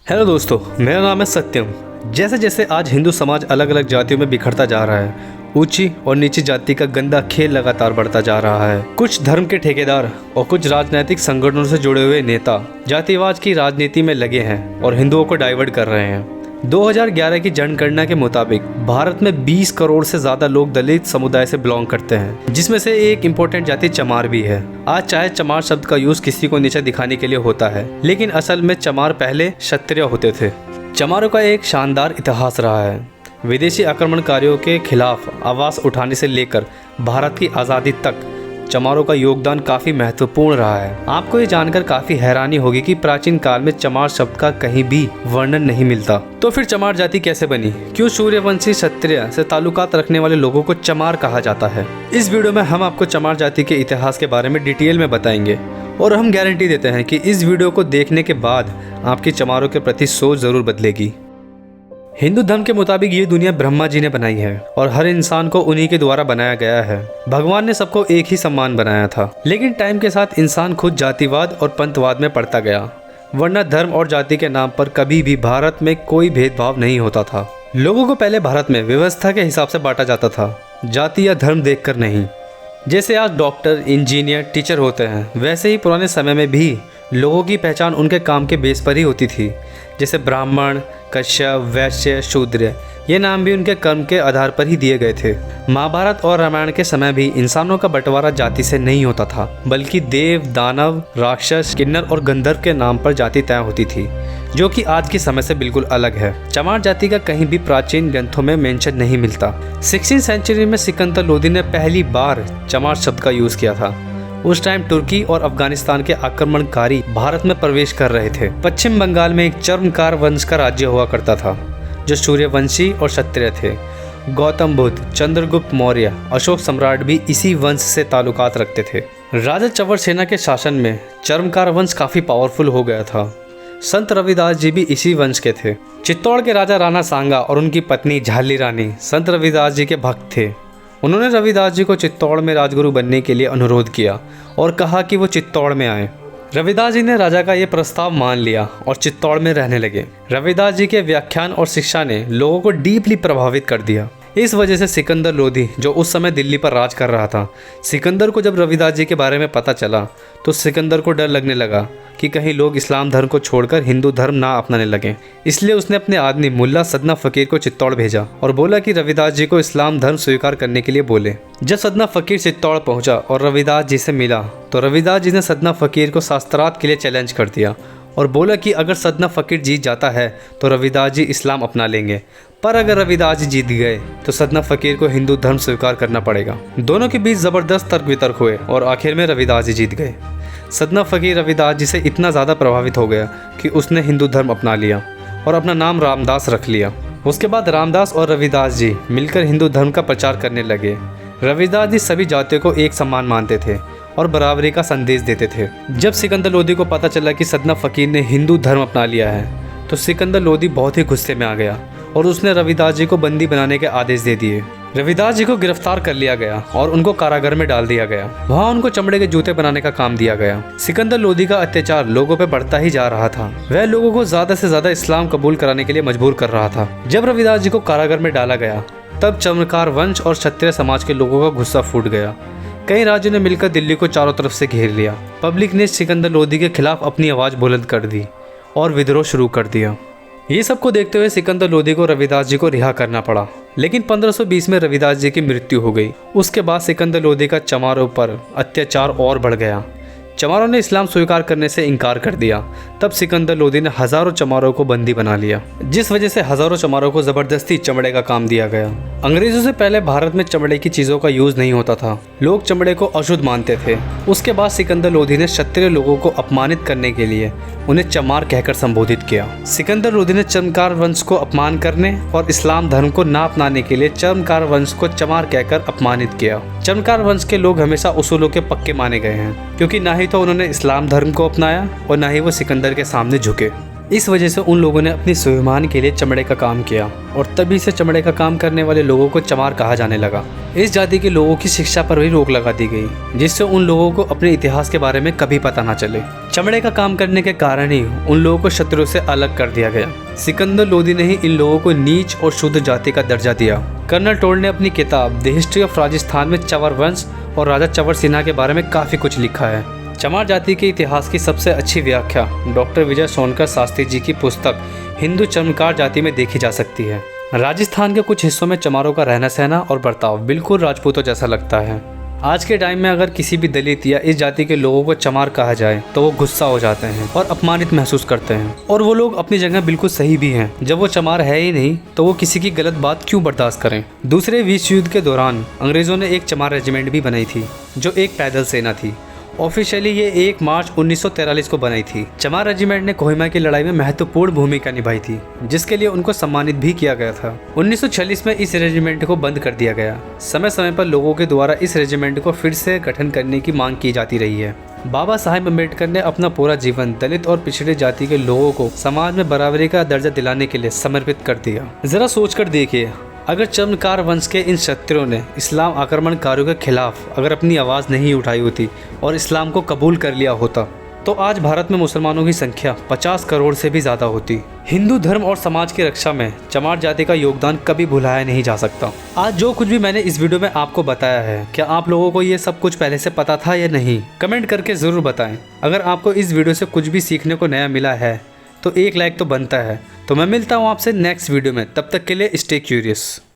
Hello दोस्तों, मेरा नाम है सत्यम। जैसे जैसे आज हिंदू समाज अलग अलग जातियों में बिखरता जा रहा है, ऊंची और नीची जाति का गंदा खेल लगातार बढ़ता जा रहा है। कुछ धर्म के ठेकेदार और कुछ राजनीतिक संगठनों से जुड़े हुए नेता जातिवाद की राजनीति में लगे हैं और हिंदुओं को डाइवर्ट कर रहे हैं। 2011 की जनगणना के मुताबिक भारत में 20 करोड़ से ज्यादा लोग दलित समुदाय से बिलोंग करते हैं, जिसमें से एक इम्पोर्टेंट जाति चमार भी है। आज चाहे चमार शब्द का यूज किसी को नीचा दिखाने के लिए होता है, लेकिन असल में चमार पहले क्षत्रिय होते थे। चमारों का एक शानदार इतिहास रहा है। विदेशी आक्रमणकारियों के खिलाफ आवाज उठाने से लेकर भारत की आज़ादी तक चमारों का योगदान काफ़ी महत्वपूर्ण रहा है। आपको ये जानकर काफ़ी हैरानी होगी कि प्राचीन काल में चमार शब्द का कहीं भी वर्णन नहीं मिलता। तो फिर चमार जाति कैसे बनी? क्यों सूर्यवंशी क्षत्रिय से ताल्लुकात रखने वाले लोगों को चमार कहा जाता है? इस वीडियो में हम आपको चमार जाति के इतिहास के बारे में डिटेल में बताएंगे और हम गारंटी देते हैं कि इस वीडियो को देखने के बाद आपकी चमारों के प्रति सोच जरूर बदलेगी। हिंदू धर्म के मुताबिक ये दुनिया ब्रह्मा जी ने बनाई है और हर इंसान को उन्हीं के द्वारा बनाया गया है। भगवान ने सबको एक ही सम्मान बनाया था, लेकिन टाइम के साथ इंसान खुद जातिवाद और पंथवाद में पड़ता गया, वरना धर्म और जाति के नाम पर कभी भी भारत में कोई भेदभाव नहीं होता था। लोगों को पहले भारत में व्यवस्था के हिसाब से बांटा जाता था, जाति या धर्म देखकर नहीं। जैसे आज डॉक्टर, इंजीनियर, टीचर होते हैं, वैसे ही पुराने समय में भी लोगों की पहचान उनके काम के बेस पर ही होती थी। जैसे ब्राह्मण, कश्यप, वैश्य, शूद्र, ये नाम भी उनके कर्म के आधार पर ही दिए गए थे। महाभारत और रामायण के समय भी इंसानों का बंटवारा जाति से नहीं होता था, बल्कि देव, दानव, राक्षस, किन्नर और गंधर्व के नाम पर जाति तय होती थी, जो कि आज के समय से बिल्कुल अलग है। चमार जाति का कहीं भी प्राचीन ग्रंथों में मेंशन नहीं मिलता। 16वीं सेंचुरी में सिकंदर लोदी ने पहली बार चमार शब्द का यूज किया था। उस टाइम तुर्की और अफगानिस्तान के आक्रमणकारी भारत में प्रवेश कर रहे थे। पश्चिम बंगाल में एक चर्मकार वंश का राज्य हुआ करता था, जो सूर्यवंशी और क्षत्रिय थे। गौतम बुद्ध, चंद्रगुप्त मौर्य, अशोक सम्राट भी इसी वंश से ताल्लुकात रखते थे। राजा चवर सेना के शासन में चर्मकार वंश काफी पावरफुल हो गया था। संत रविदास जी भी इसी वंश के थे। चित्तौड़ के राजा राणा सांगा और उनकी पत्नी झाली रानी संत रविदास जी के भक्त थे। उन्होंने रविदास जी को चित्तौड़ में राजगुरु बनने के लिए अनुरोध किया और कहा कि वो चित्तौड़ में आए। रविदास जी ने राजा का ये प्रस्ताव मान लिया और चित्तौड़ में रहने लगे। रविदास जी के व्याख्यान और शिक्षा ने लोगों को डीपली प्रभावित कर दिया। इस वजह से सिकंदर लोदी, जो उस समय दिल्ली पर राज कर रहा था, सिकंदर को जब रविदास जी के बारे में पता चला तो सिकंदर को डर लगने लगा कि कहीं लोग इस्लाम धर्म को छोड़कर हिंदू धर्म ना अपनाने लगे। इसलिए उसने अपने आदमी मुल्ला सदना फकीर को चित्तौड़ भेजा और बोला कि रविदास जी को इस्लाम धर्म स्वीकार करने के लिए बोले। जब सदना फकीर चित्तौड़ पहुंचा और रविदास जी से मिला तो रविदास जी ने सदना फकीर को शास्त्रार्थ के लिए चैलेंज कर दिया और बोला कि अगर सदना फकीर जीत जाता है तो रविदास जी इस्लाम अपना लेंगे, पर अगर रविदास जी जीत गए तो सदना फकीर को हिंदू धर्म स्वीकार करना पड़ेगा। दोनों के बीच जबरदस्त तर्क वितर्क हुए और आखिर में रविदास जी जीत गए। सदना फकीर रविदास जी से इतना ज़्यादा प्रभावित हो गया कि उसने हिंदू धर्म अपना लिया और अपना नाम रामदास रख लिया। उसके बाद रामदास और रविदास जी मिलकर हिंदू धर्म का प्रचार करने लगे। रविदास जी सभी जातियों को एक समान मानते थे और बराबरी का संदेश देते थे। जब सिकंदर लोदी को पता चला कि सदना फकीर ने हिंदू धर्म अपना लिया है तो सिकंदर लोदी बहुत ही गुस्से में आ गया और उसने रविदास जी को बंदी बनाने के आदेश दे दिए। रविदास जी को गिरफ्तार कर लिया गया और उनको कारागार में डाल दिया गया। वहाँ उनको चमड़े के जूते बनाने का काम दिया गया। सिकंदर लोदी का अत्याचार लोगों पे बढ़ता ही जा रहा था। वह लोगों को ज्यादा से ज्यादा इस्लाम कबूल कराने के लिए मजबूर कर रहा था। जब रविदास जी को कारागार में डाला गया तब चमकार वंश और क्षत्रिय समाज के लोगों का गुस्सा फूट गया। कई राज्यों ने मिलकर दिल्ली को चारों तरफ से घेर लिया। पब्लिक ने सिकंदर लोदी के खिलाफ अपनी आवाज बुलंद कर दी और विद्रोह शुरू कर दिया। ये सब को देखते हुए सिकंदर लोदी को रविदास जी को रिहा करना पड़ा, लेकिन 1520 में रविदास जी की मृत्यु हो गई। उसके बाद सिकंदर लोदी का चमारों पर अत्याचार और बढ़ गया। चमारों ने इस्लाम स्वीकार करने से इनकार कर दिया। तब सिकंदर लोदी ने हजारों चमारों को बंदी बना लिया, जिस वजह से हजारों चमारों को जबरदस्ती चमड़े का काम दिया गया। अंग्रेजों से पहले भारत में चमड़े की चीजों का यूज नहीं होता था। लोग चमड़े को अशुद्ध मानते थे। उसके बाद सिकंदर लोदी ने क्षत्रिय लोगों को अपमानित करने के लिए उन्हें चमार कहकर संबोधित किया। सिकंदर लोदी ने चमकार वंश को अपमान करने और इस्लाम धर्म को ना अपनाने के लिए चमकार वंश को चमार कहकर अपमानित किया। चमकार वंश के लोग हमेशा उसूलों के पक्के माने गए हैं, क्योंकि ना ही तो उन्होंने इस्लाम धर्म को अपनाया और ना ही वो सिकंदर के सामने झुके। इस वजह से उन लोगों ने अपनी स्वाभिमान के लिए चमड़े का काम किया और तभी से चमड़े का काम करने वाले लोगों को चमार कहा जाने लगा। इस जाति के लोगों की शिक्षा पर भी रोक लगा दी गई, जिससे उन लोगों को अपने इतिहास के बारे में कभी पता ना चले। चमड़े का काम करने के कारण ही उन लोगों को शत्रुओं से अलग कर दिया गया। सिकंदर लोदी ने ही इन लोगों को नीच और शुद्ध जाति का दर्जा दिया। कर्नल टोड ने अपनी किताब द हिस्ट्री ऑफ राजस्थान में चंवर वंश और राजा चंवर सिन्हा के बारे में काफ़ी कुछ लिखा है। चमार जाति के इतिहास की सबसे अच्छी व्याख्या डॉक्टर विजय सोनकर शास्त्री जी की पुस्तक हिंदू चमकार जाति में देखी जा सकती है। राजस्थान के कुछ हिस्सों में चमारों का रहना सहना और बर्ताव बिल्कुल राजपूतों जैसा लगता है। आज के टाइम में अगर किसी भी दलित या इस जाति के लोगों को चमार कहा जाए तो वो गुस्सा हो जाते हैं और अपमानित महसूस करते हैं, और वो लोग अपनी जगह बिल्कुल सही भी हैं। जब वो चमार है ही नहीं तो वो किसी की गलत बात क्यों बर्दाश्त करें। दूसरे विश्व युद्ध के दौरान अंग्रेजों ने एक चमार रेजिमेंट भी बनाई थी, जो एक पैदल सेना थी। ऑफिशियली ये 1 मार्च 1943 को बनाई थी। चमार रेजिमेंट ने कोहिमा की लड़ाई में महत्वपूर्ण भूमिका निभाई थी, जिसके लिए उनको सम्मानित भी किया गया था। 1946 में इस रेजिमेंट को बंद कर दिया गया। समय समय पर लोगों के द्वारा इस रेजिमेंट को फिर से गठन करने की मांग की जाती रही है। बाबा साहेब अम्बेडकर ने अपना पूरा जीवन दलित और पिछड़े जाति के लोगों को समाज में बराबरी का दर्जा दिलाने के लिए समर्पित कर दिया। जरा सोचकर देखिए, अगर चमकार वंश के इन शत्रुओं ने इस्लाम आक्रमणकारियों के खिलाफ अगर अपनी आवाज़ नहीं उठाई होती और इस्लाम को कबूल कर लिया होता तो आज भारत में मुसलमानों की संख्या 50 करोड़ से भी ज़्यादा होती। हिंदू धर्म और समाज की रक्षा में चमार जाति का योगदान कभी भुलाया नहीं जा सकता। आज जो कुछ भी मैंने इस वीडियो में आपको बताया है, क्या आप लोगों को ये सब कुछ पहले से पता था या नहीं? कमेंट करके ज़रूर बताएं। अगर आपको इस वीडियो से कुछ भी सीखने को नया मिला है तो एक लाइक तो बनता है। तो मैं मिलता हूँ आपसे नेक्स्ट वीडियो में, तब तक के लिए स्टे क्यूरियस।